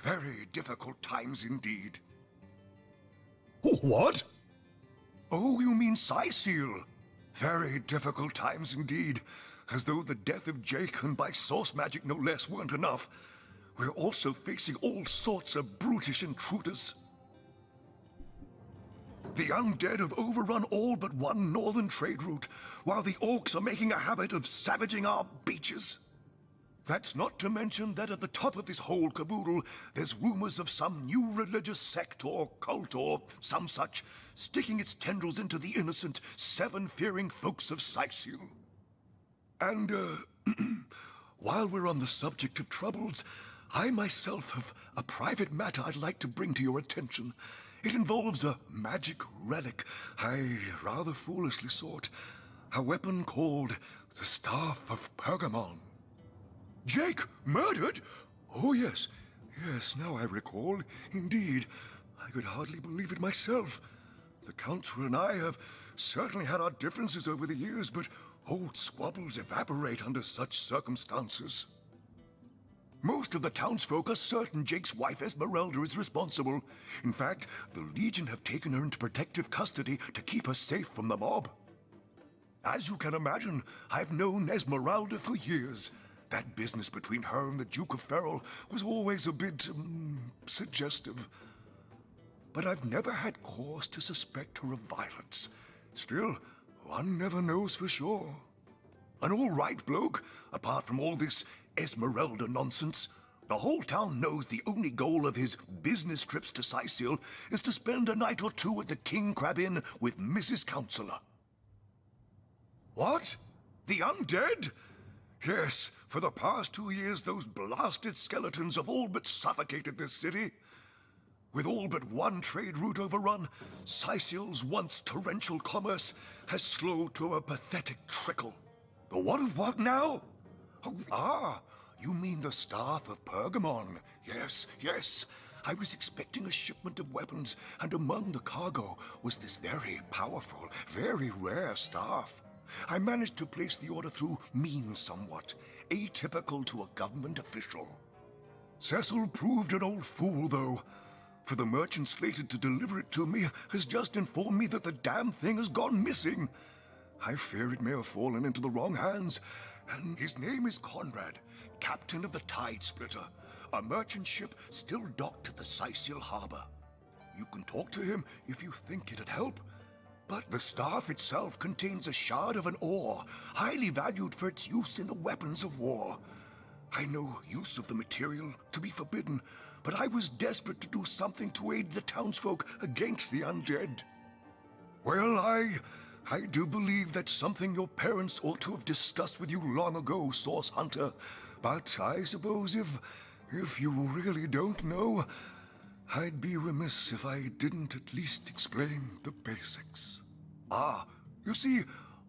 Very difficult times indeed. What? Oh, you mean Seal? Very difficult times indeed. As though the death of Jake, and by source magic no less, weren't enough. We're also facing all sorts of brutish intruders. The undead have overrun all but one northern trade route, while the orcs are making a habit of savaging our beaches. That's not to mention that at the top of this whole caboodle, there's rumors of some new religious sect or cult or some such, sticking its tendrils into the innocent, seven-fearing folks of Seal. And, while we're on the subject of troubles, I myself have a private matter I'd like to bring to your attention. It involves a magic relic I rather foolishly sought. A weapon called the Staff of Pergamon. Jake, murdered? Oh, yes. Yes, now I recall. Indeed. I could hardly believe it myself. The Counselor and I have certainly had our differences over the years, but old squabbles evaporate under such circumstances. Most of the townsfolk are certain Jake's wife Esmeralda is responsible. In fact, the Legion have taken her into protective custody to keep her safe from the mob. As you can imagine, I've known Esmeralda for years. That business between her and the Duke of Ferrol was always a bit, suggestive. But I've never had cause to suspect her of violence. Still, one never knows for sure. An all-right bloke, apart from all this Esmeralda nonsense. The whole town knows the only goal of his business trips to Seal is to spend a night or two at the King Crab Inn with Mrs. Counselor. What? The undead? Yes, for the past 2 years those blasted skeletons have all but suffocated this city. With all but one trade route overrun, Seal's once torrential commerce has slowed to a pathetic trickle. The what of what now? Oh, you mean the Staff of Pergamon. Yes, yes. I was expecting a shipment of weapons, and among the cargo was this very powerful, very rare staff. I managed to place the order through means somewhat, atypical to a government official. Cecil proved an old fool, though, for the merchant slated to deliver it to me has just informed me that the damn thing has gone missing. I fear it may have fallen into the wrong hands, and his name is Conrad, captain of the Tide Splitter, a merchant ship still docked at the Seal harbor. You can talk to him if you think it'd help, but the staff itself contains a shard of an ore, highly valued for its use in the weapons of war. I know use of the material to be forbidden, but I was desperate to do something to aid the townsfolk against the undead. Well, I do believe that's something your parents ought to have discussed with you long ago, Source Hunter. But I suppose if you really don't know, I'd be remiss if I didn't at least explain the basics. Ah, you see,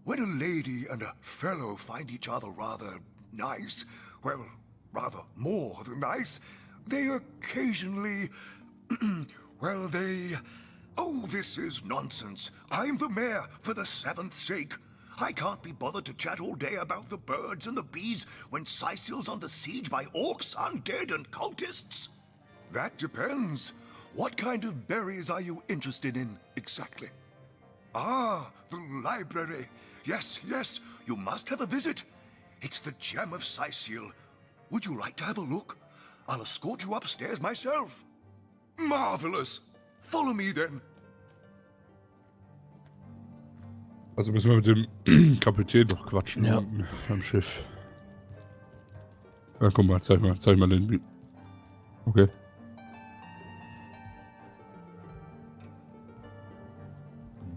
when a lady and a fellow find each other rather nice, well, rather more than nice, they occasionally, well, they... Oh, this is nonsense. I'm the mayor for the 7th sake. I can't be bothered to chat all day about the birds and the bees when Seal's under siege by orcs, undead, and cultists. That depends. What kind of berries are you interested in, exactly? Ah, the library. Yes, yes, you must have a visit. It's the gem of Seal. Would you like to have a look? I'll escort you upstairs myself. Marvelous. Follow me then. Also müssen wir mit dem Kapitän noch quatschen, ja, am Schiff. Ja, guck mal, zeig mal den. Okay.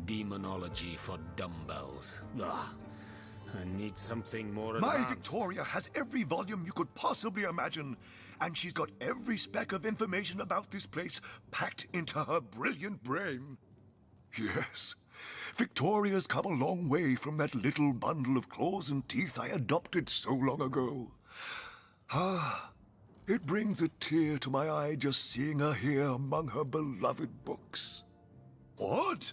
Demonology for dumbbells. Ugh. I need something more My advanced. Victoria has every volume you could possibly imagine, and she's got every speck of information about this place packed into her brilliant brain. Yes, Victoria's come a long way from that little bundle of claws and teeth I adopted so long ago. Ah, it brings a tear to my eye just seeing her here among her beloved books. What?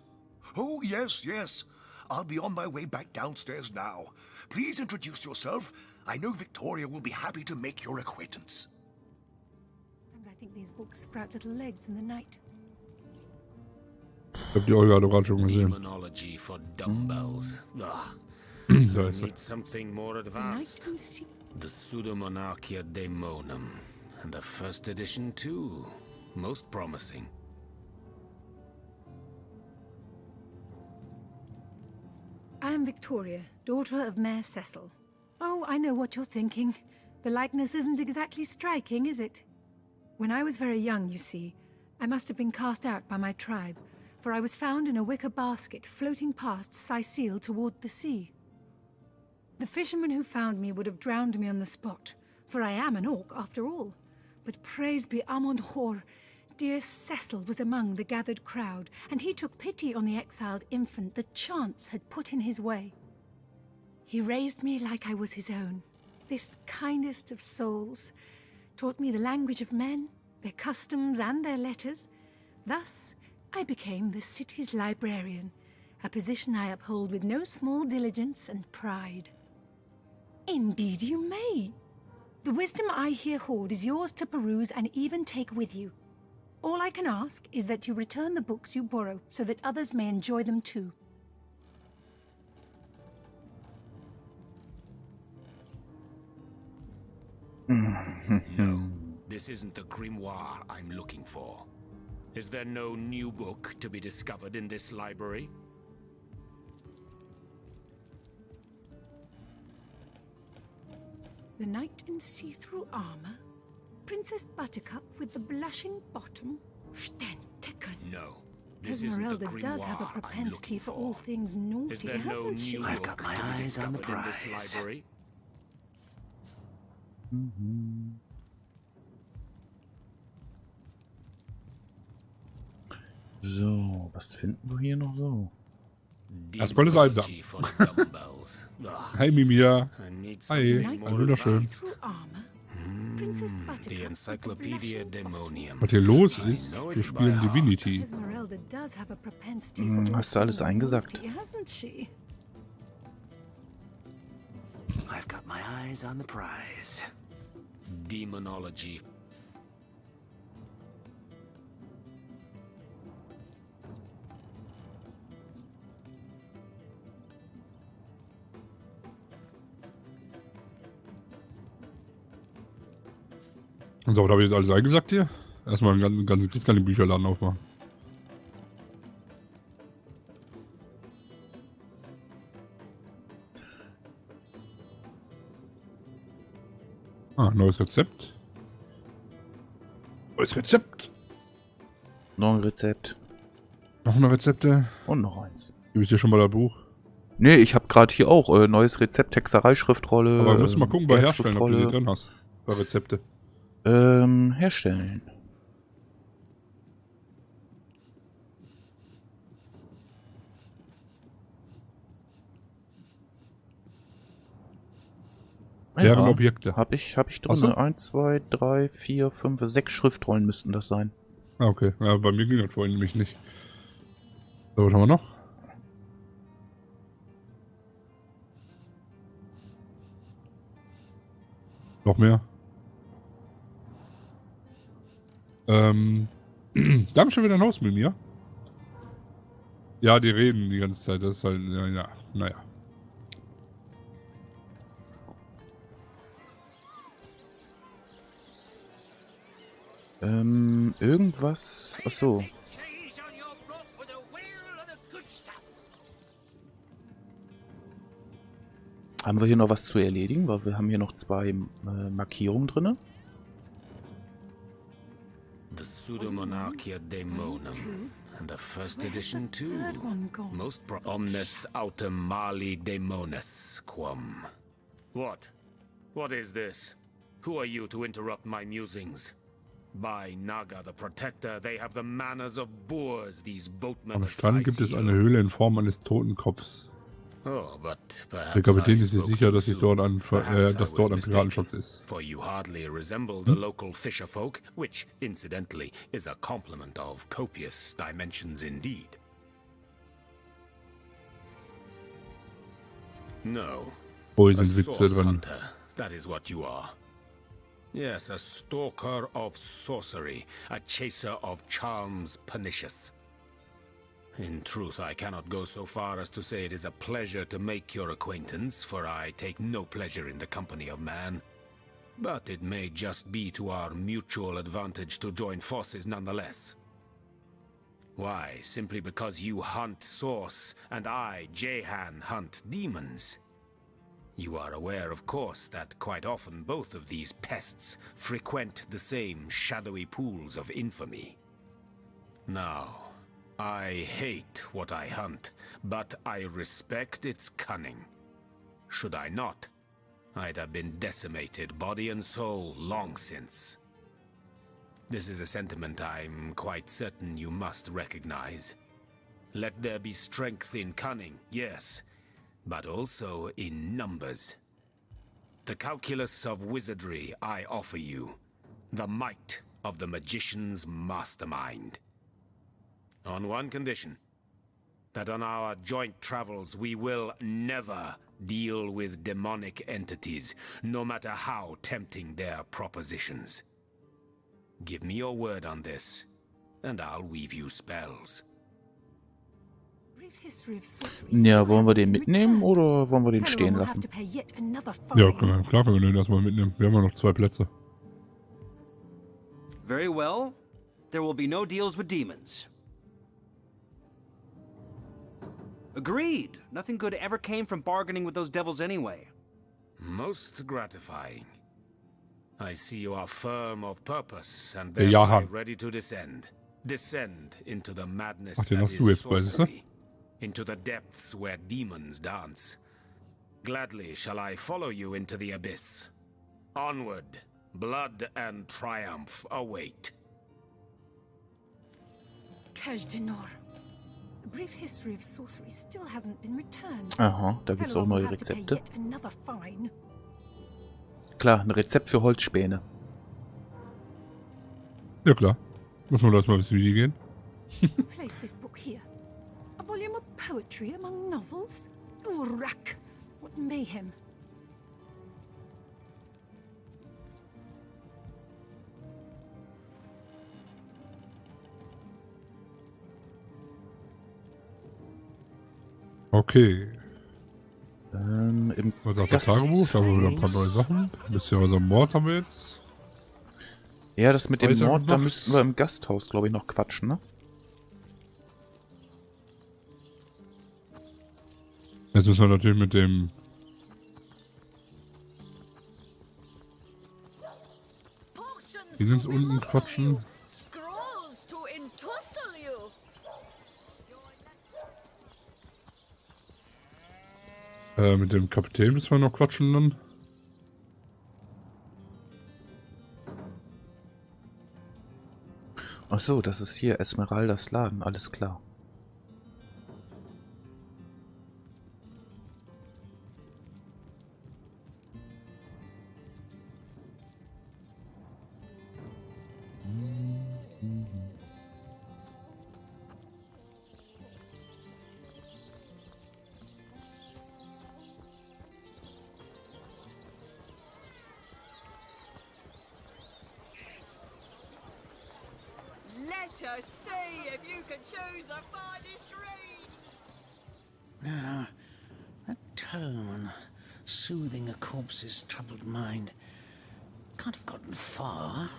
Oh, yes, yes. I'll be on my way back downstairs now. Please introduce yourself. I know Victoria will be happy to make your acquaintance. I think these books sprout little legs in the night. Ich hab die Olga gerade schon gesehen. Demonology for dumbbells. Ugh. Da I ist er. need something more The advanced. night in sea. The Pseudomonarchia Daemonum. And the first edition too. Most promising. I am Victoria, daughter of Mayor Cecil. Oh, I know what you're thinking. The likeness isn't exactly striking, is it? When I was very young, you see, I must have been cast out by my tribe, for I was found in a wicker basket floating past Sicile toward the sea. The fisherman who found me would have drowned me on the spot, for I am an orc after all. But praise be Amon-Hor, dear Cecil was among the gathered crowd, and he took pity on the exiled infant that chance had put in his way. He raised me like I was his own, this kindest of souls, taught me the language of men, their customs and their letters. Thus, I became the city's librarian, a position I uphold with no small diligence and pride. Indeed you may. The wisdom I here hoard is yours to peruse and even take with you. All I can ask is that you return the books you borrow so that others may enjoy them too. No, this isn't the grimoire I'm looking for. Is there no new book to be discovered in this library? The knight in see-through armor? Princess Buttercup with the blushing bottom? Stenteken. No, this isn't the Esmeralda grimoire does have a I'm propensity looking for all things Is naughty, there no hasn't she? new I've book got my to be eyes on the discovered in this prize. library? So, was finden wir hier noch so? Erstmal das Einsam. Demonology for dumbbells. Ugh, Hi Mimia. I need Hi, something Knight more in wunderschön. advanced. see-through armor? Princess Buttercup The with the Encyclopedia blushing bottom? Daemonium. Was hier los I ist, know it wir by spielen heart. Divinity. Esmeralda does have a propensity for all Hast du alles things eingesackt? naughty, hasn't she? I've got my eyes on the prize. Demonology. So, da habe ich jetzt alles eingesackt hier. Erstmal einen ganzen Bücherladen aufmachen. Ah, neues Rezept. Neues Rezept. Noch ein Rezept. Noch eine Rezepte. Und noch eins. Du bist ja schon mal das Buch. Nee, ich habe gerade hier auch neues Rezept, Hexerei, Schriftrolle. Aber wir müssen mal gucken bei Herstellen, ob du die Schriftrolle. drin hast. Bei Rezepte. Herstellen. Deren Objekte. Hab ich Ach drin. so. 1, 2, 3, 4, 5, 6 Schriftrollen müssten das sein. Ah, okay. Ja, bei mir ging das vorhin nämlich nicht. So, was haben wir noch? Noch mehr? Dankeschön für dein Haus mit mir. Ja, die reden die ganze Zeit. Das ist halt, ja, naja. Irgendwas. Achso. Haben wir hier noch was zu erledigen? Weil wir haben hier noch 2 Markierungen drin. The Pseudomonarchia Daemonum. And the first edition too. Third one gone. Most omnes autem mali daemones quam. What? What is this? Who are you to interrupt my musings? By Naga the Protector, they have the manners of boors, these boatmen Am of Strand gibt es Sicile. eine Höhle in Form eines Totenkopfs. Oh, but perhaps Der Kapitän I ist sich spoke sicher, too dass soon. dass dort ein Perhaps I was Piratenschatz mistaken, ist. For you hardly resemble the local fisherfolk, which, incidentally, is a compliment of copious dimensions indeed. No. Oh, hier A sind Witze source drin. hunter, that is what you are. Yes, a stalker of sorcery, a chaser of charms pernicious. In truth, I cannot go so far as to say it is a pleasure to make your acquaintance, for I take no pleasure in the company of man. But it may just be to our mutual advantage to join forces nonetheless. Why, simply because you hunt source, and I, Jehan, hunt demons. You are aware, of course, that quite often both of these pests frequent the same shadowy pools of infamy. Now, I hate what I hunt, but I respect its cunning. Should I not, I'd have been decimated, body and soul, long since. This is a sentiment I'm quite certain you must recognize. Let there be strength in cunning, yes, but also in numbers. The calculus of wizardry I offer you, the might of the magician's mastermind. On one condition, that on our joint travels we will never deal with demonic entities, no matter how tempting their propositions. Give me your word on this, and I'll weave you spells. Ja, wollen wir den mitnehmen oder wollen wir den stehen lassen? Ja, klar können wir den erstmal mitnehmen. Wir haben ja noch 2 Plätze. Very well. There will be no deals with demons. Agreed. Nothing good ever came from bargaining with those devils anyway. Most gratifying. I see you are firm of purpose and Ja, thereby Han. ready to descend. Descend into the madness Ach, den that hast du is jetzt bei, siehst du? sorcery. Into the depths where demons dance. Gladly shall I follow you into the abyss. Onward, blood and triumph await. A brief history of sorcery still hasn't been returned. Aha, da gibt's auch Fellow will neue have to pay Rezepte. yet another fine. Klar, ein Rezept für Holzspäne. Ja klar. Muss man erstmal wissen, wie die gehen. Place this book here. A volume of poetry among novels? Urak! What mayhem. Okay. Im Was sagt das Tagebuch? Da haben wir wieder ein paar neue Sachen. Bisschen was am Mord haben wir jetzt. Ja, das mit dem Weiter Mord, da gemacht. müssten wir im Gasthaus, glaube ich, noch quatschen, ne? Jetzt müssen wir natürlich mit dem... Hier sind unten quatschen. Mit dem Kapitän müssen wir noch quatschen dann. Ach so, das ist hier Esmeraldas Laden, alles klar. Let us see if you can choose the finest green. That tone, soothing a corpse's troubled mind, can't have gotten far.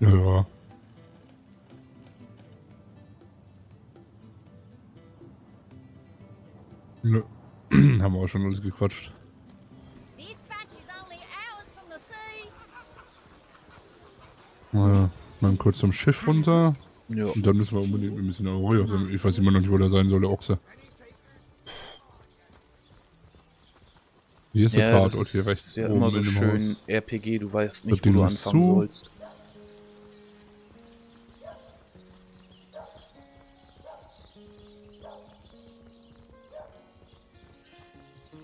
Ja. Nö. Haben wir auch schon alles gequatscht. This batch is only hours from the sea. Naja, dann kurz zum Schiff runter. Ja. Und dann müssen wir unbedingt ein bisschen Aurora. Ich weiß immer noch nicht, wo der sein soll, der Ochse. Hier ist der Ja, das Tatort, hier rechts ist ja oben immer so in dem schön Haus. RPG, du weißt nicht, Das wo du Ding ist anfangen zu. sollst.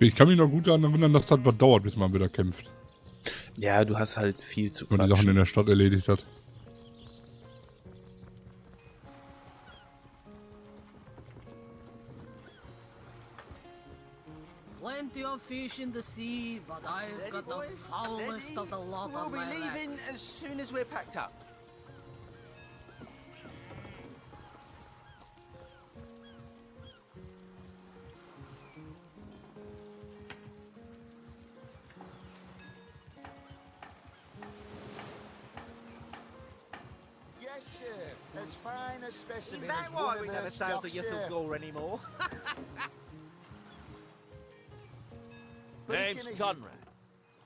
Ich kann mich noch gut daran erinnern, dass das was dauert, bis man wieder kämpft. Ja, du hast halt viel zu Wenn man die Sachen in der Stadt erledigt hat. plenty of fish in the sea, but I've got the foulest of the lot We'll on be my leaving legs. as soon as we're packed up. Yes, sir. As fine a specimen Is that as why one we of never her sail to stock, sir. Ythel anymore? Name's Beginnt. Conrad.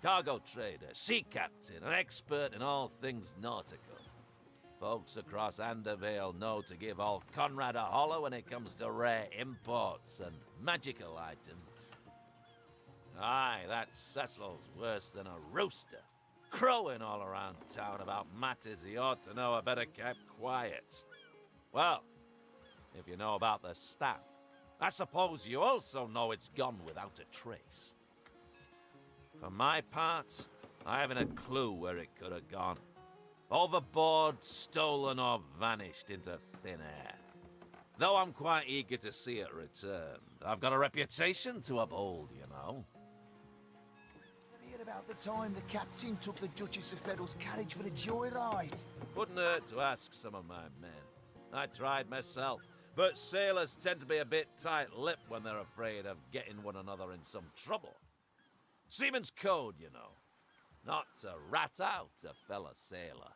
Cargo trader, sea captain, an expert in all things nautical. Folks across Andervale know to give old Conrad a holler when it comes to rare imports and magical items. Aye, that Cecil's worse than a rooster, crowing all around town about matters he ought to know are better kept quiet. Well, if you know about the staff, I suppose you also know it's gone without a trace. For my part, I haven't a clue where it could have gone. Overboard, stolen, or vanished into thin air. Though I'm quite eager to see it return. I've got a reputation to uphold, you know. I heard about the time the captain took the Duchess of Federal's carriage for the joyride. Wouldn't hurt to ask some of my men. I tried myself, but sailors tend to be a bit tight-lipped when they're afraid of getting one another in some trouble. Seaman's code, you know. Not to rat out a fellow sailor.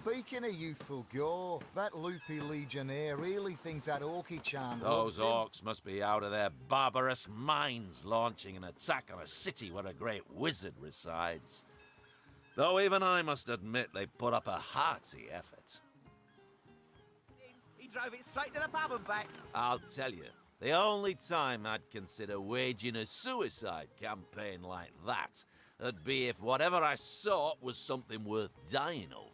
Speaking of youthful gore, that loopy legionnaire really thinks that orky charm Those loves him. orcs must be out of their barbarous minds launching an attack on a city where a great wizard resides. Though even I must admit they put up a hearty effort. He drove it straight to the pub and back. I'll tell you, the only time I'd consider waging a suicide campaign like that would be if whatever I sought was something worth dying over.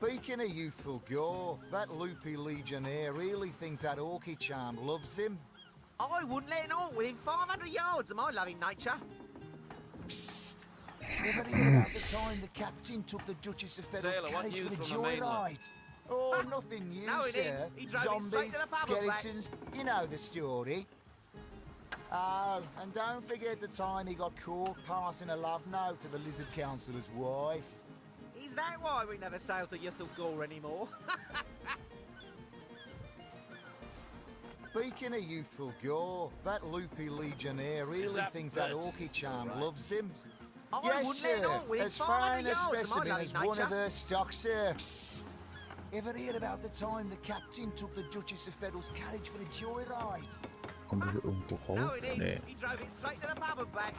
Speaking of youthful gore, that loopy legionnaire really thinks that orky charm loves him. I wouldn't let an orc within 500 yards of my loving nature. Ever hear about the time the captain took the Duchess of Federal's Sailor, what carriage for news the from the mainland? joyride? Oh, nothing new, No, it ain't. sir. He drove it straight Zombies, to the pub and back. skeletons, you know the story. Oh, and don't forget the time he got caught passing a love note to the Lizard Councillor's wife. Is that why we never sail to Ythel anymore? Speaking of youthful gore, that loopy legionnaire really that thinks that Bertie's orky charm right? loves him. I Yes, wouldn't let an sir. orc within As 500 fine a yards of my specimen loving as one of nature. her stock, sir. Ever hear about the time the captain took the Duchess of Federal's carriage for the joyride? Kommen wir hier irgendwo No, rauf? it ain't. Nee. He drove it straight to the pub and back.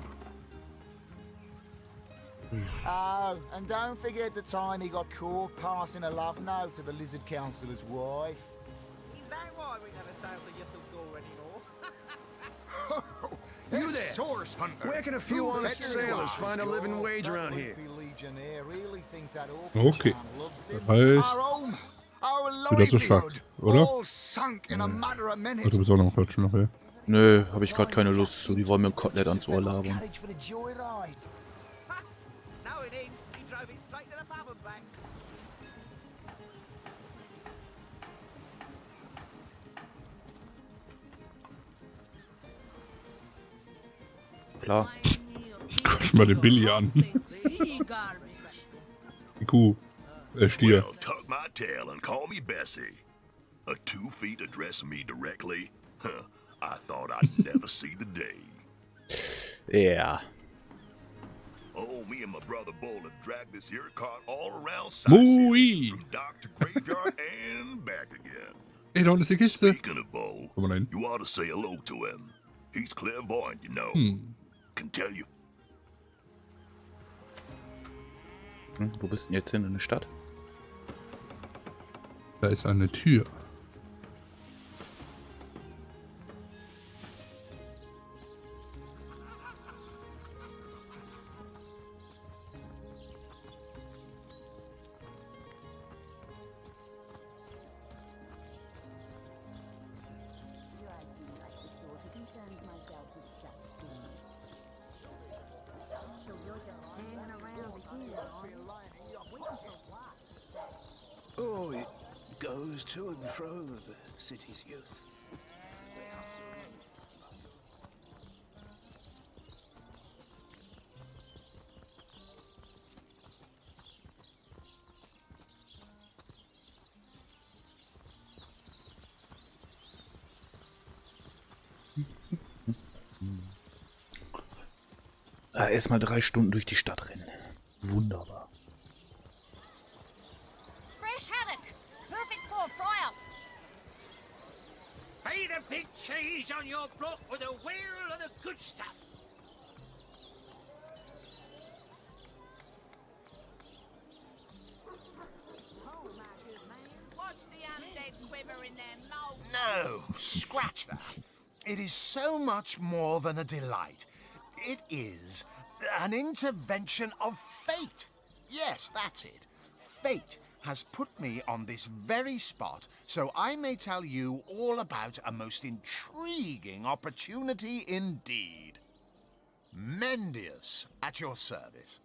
Oh, and don't forget the time he got caught passing a love note to the Lizard Councillor's wife. Is that why we never sail to Ythel anymore? You there, source hunter. Where can a few honest sailors find a living wage around here? Okay. Das heißt, wieder so stark, oder? Ach, du bist auch noch quatschen nachher. Nö, habe ich gerade keine Lust zu. Die wollen mir ein Kotelett ans Ohr labern. No, it ain't. He drove it straight to the pub and back. Klar. Guck mal den Billy an. Die Kuh. Stier. Well, tuck my tail and call me Bessie. 2 feet addressing me directly? Huh, I thought I'd never see the day. Ja. Oh, me and my brother Bull have dragged this here cart all around Mui. from dock to graveyard and back again. Ey, da unten ist die Kiste. Speaking of Bull, Komm mal rein. you ought to say hello to him. He's clairvoyant, you know. Can tell you. Wo bist du denn jetzt hin? In der Stadt? Da ist eine Tür. goes to and fro the city's youth. Erstmal 3 Stunden durch die Stadt rennen. Wunderbar. Fresh haddock. Perfect for a fry-up. Pay the big cheese on your block with a wheel of the good stuff. Watch the undead quiver in their mouth. No, scratch that. It is so much more than a delight. It is an intervention of fate. Yes, that's it. Fate has put me on this very spot so I may tell you all about a most intriguing opportunity indeed. Mendius, at your service.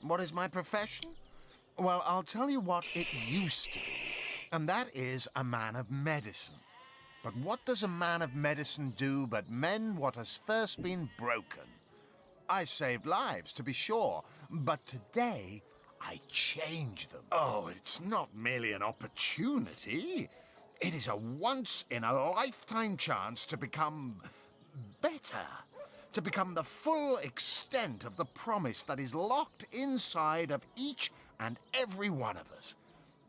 What is my profession? Well, I'll tell you what it used to be, and that is a man of medicine. But what does a man of medicine do but mend what has first been broken? I saved lives, to be sure, but today I change them. Oh, it's not merely an opportunity. It is a once-in-a-lifetime chance to become better, to become the full extent of the promise that is locked inside of each and every one of us.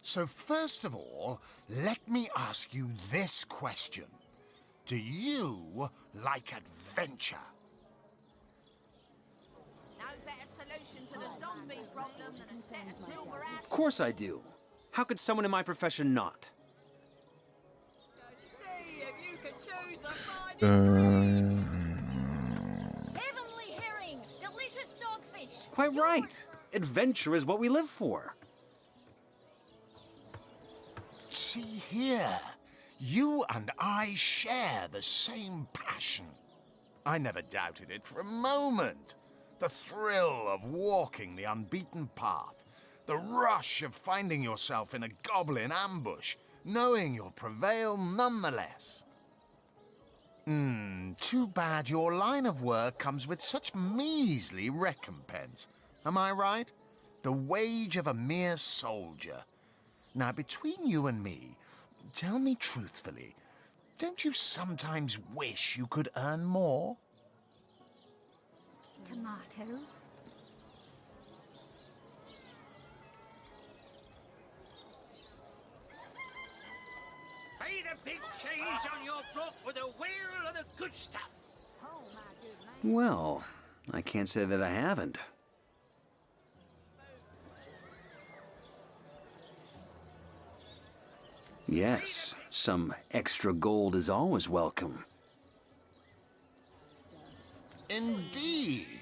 So first of all, let me ask you this question. Do you like adventure? No better solution to the zombie problem than a set of silver ass. Of course I do. How could someone in my profession not? See if you can choose the finest. Heavenly herring. Delicious dogfish. Quite right. Adventure is what we live for. See here, you and I share the same passion. I never doubted it for a moment. The thrill of walking the unbeaten path, the rush of finding yourself in a goblin ambush, knowing you'll prevail nonetheless. Too bad your line of work comes with such measly recompense. Am I right? The wage of a mere soldier. Now, between you and me, tell me truthfully, don't you sometimes wish you could earn more? Tomatoes? Pay the big cheese on your block with a wheel of the good stuff. Well, I can't say that I haven't. Yes, some extra gold is always welcome. Indeed.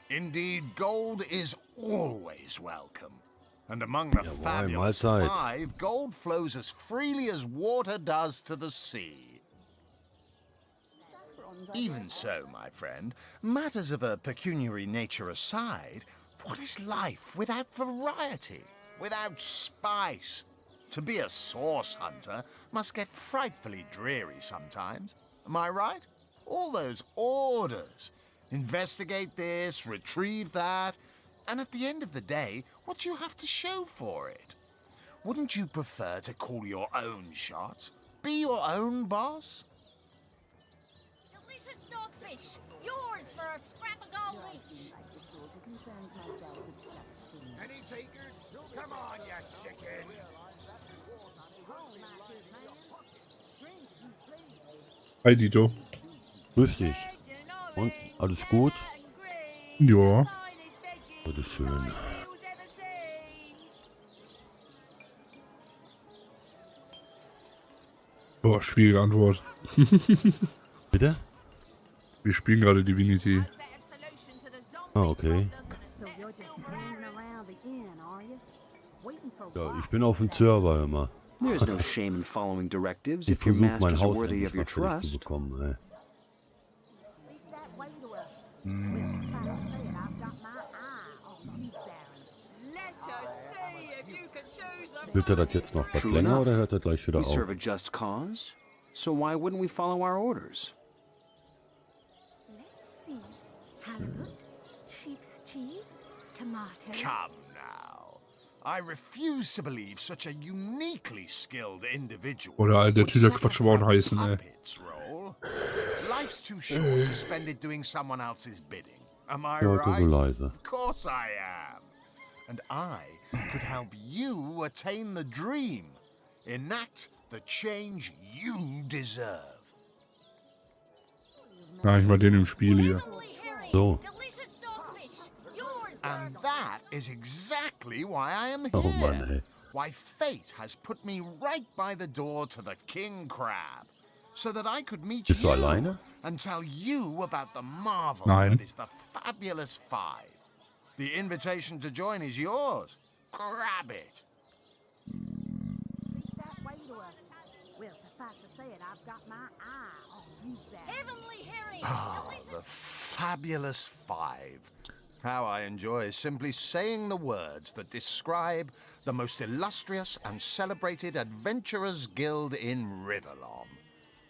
Indeed, gold is always welcome. And among the fabulous 5, gold flows as freely as water does to the sea. Even so, my friend, matters of a pecuniary nature aside, what is life without variety, without spice? To be a source hunter must get frightfully dreary sometimes. Am I right? All those orders. Investigate this, retrieve that, and at the end of the day, what do you have to show for it? Wouldn't you prefer to call your own shots? Be your own boss? Delicious dogfish. Yours for a scrap of gold each. Any takers? Come on, you chicken. Hi Dito. Grüß dich. Und alles gut? Ja. Bitteschön. Boah, schwierige Antwort. Bitte? Wir spielen gerade Divinity. Ah, okay. Ja, ich bin auf dem Server immer. There's no shame in following directives Ich if your versuche mein masters are Haus worthy endlich of your mal fertig zu trust. bekommen, ey. Let us see if you can choose Wird das jetzt noch was True länger enough. oder hört er gleich wieder We auf? serve a just cause, so why wouldn't we follow our orders? Let's see. Halibut, sheep's cheese, tomato. Come now. I refuse to believe such a uniquely skilled individual Oder der would Typ, der settle Quatsch aber for auch heißen, ey. puppet's role. Life's too short to spend it doing someone else's bidding. Am I Ja, right? so leise. Of course I am. And I could help you attain the dream. Enact the change you deserve. Ja, ich mal den im Spiel hier. So. And that is exactly why I am here. Oh Mann, ey. Why fate has put me right by the door to the King Crab, so that I could meet Bist du you alleine? and tell you about the marvel Nein. that is the Fabulous Five. The invitation to join is yours. Grab it. Well, suffice to say it, I've got my eye on you, Heavenly herring. Ah, the Fabulous Five. How I enjoy simply saying the words that describe the most illustrious and celebrated adventurers' guild in Riverlon.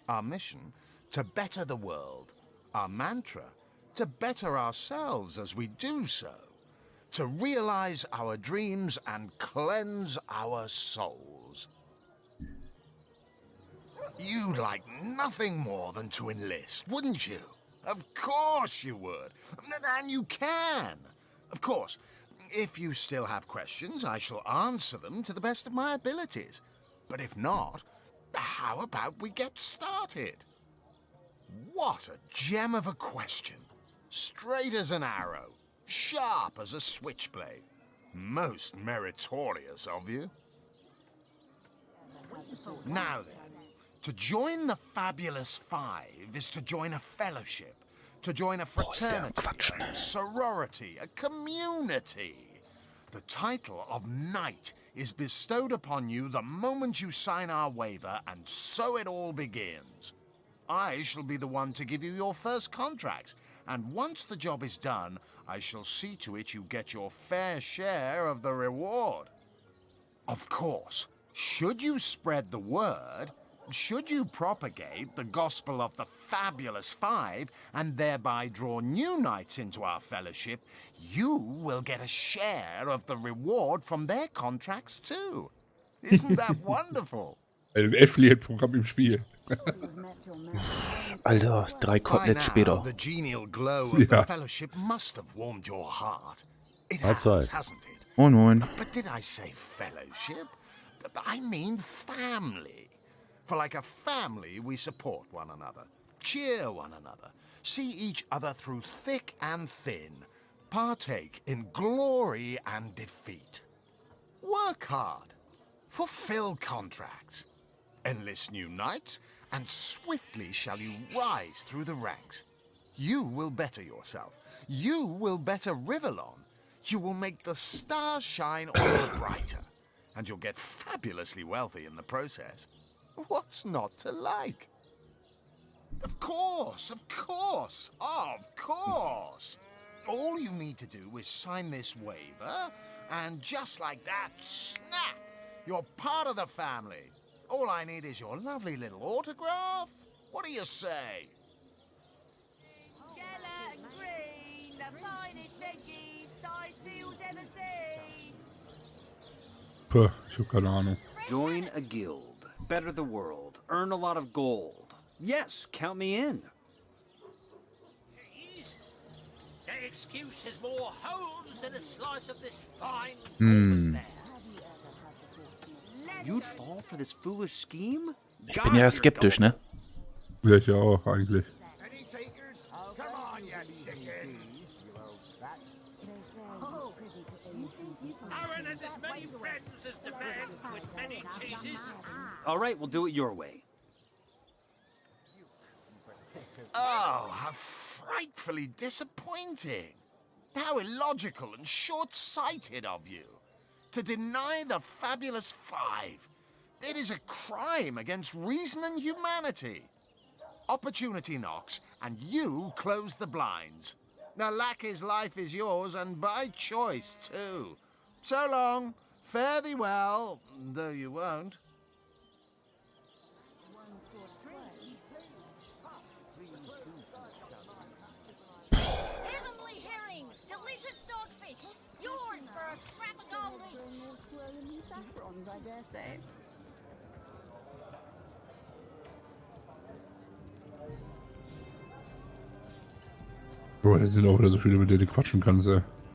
Our mission, to better the world. Our mantra, to better ourselves as we do so. To realize our dreams and cleanse our souls. You'd like nothing more than to enlist, wouldn't you? Of course you would. And you can. Of course, if you still have questions, I shall answer them to the best of my abilities. But if not, how about we get started? What a gem of a question. Straight as an arrow. Sharp as a switchblade. Most meritorious of you. Now then. To join the Fabulous Five is to join a fellowship, to join a fraternity, a sorority, a community. The title of Knight is bestowed upon you the moment you sign our waiver, and so it all begins. I shall be the one to give you your first contracts, and once the job is done, I shall see to it you get your fair share of the reward. Of course, should you spread the word, should you propagate the gospel of the Fabulous Five and thereby draw new knights into our fellowship, you will get a share of the reward from their contracts too. Isn't that wonderful? Ein Affiliate-Programm im Spiel. Alter, 3 By Koteletts now, später. the genial glow of the fellowship must have warmed your heart. It has, hasn't it? Oh nein. But did I say fellowship? I mean family. For like a family, we support one another, cheer one another, see each other through thick and thin, partake in glory and defeat. Work hard, fulfill contracts, enlist new knights, and swiftly shall you rise through the ranks. You will better yourself. You will better Riverlon. You will make the stars shine all the brighter, and you'll get fabulously wealthy in the process. What's not to like? Of course, of course, of course. All you need to do is sign this waiver, and just like that, snap, you're part of the family. All I need is your lovely little autograph. What do you say? Yellow and green, the finest veggies Sicefields ever seen. Puh, ich hab keine Ahnung. Join a guild. Better the world. Earn a lot of gold. Yes, count me in. Cheese? That excuse has more holes than a slice of this fine You'd fall for this foolish scheme? Ich bin ja skeptisch, ne? Ja, ich auch, eigentlich. Any takers? Come on, you chickens! Aaron has as many friends as the man with many cheeses. All right, we'll do it your way. Oh, how frightfully disappointing. How illogical and short-sighted of you. To deny the Fabulous Five. It is a crime against reason and humanity. Opportunity knocks, and you close the blinds. Now, Lackey's life is yours, and by choice, too. So long. Fare thee well, though you won't. Heavenly herring! Delicious dogfish! Yours for a scrap of gold each! Saffrons, I dare say. Bro, jetzt sind auch wieder so viele, mit denen du quatschen kannst, ey.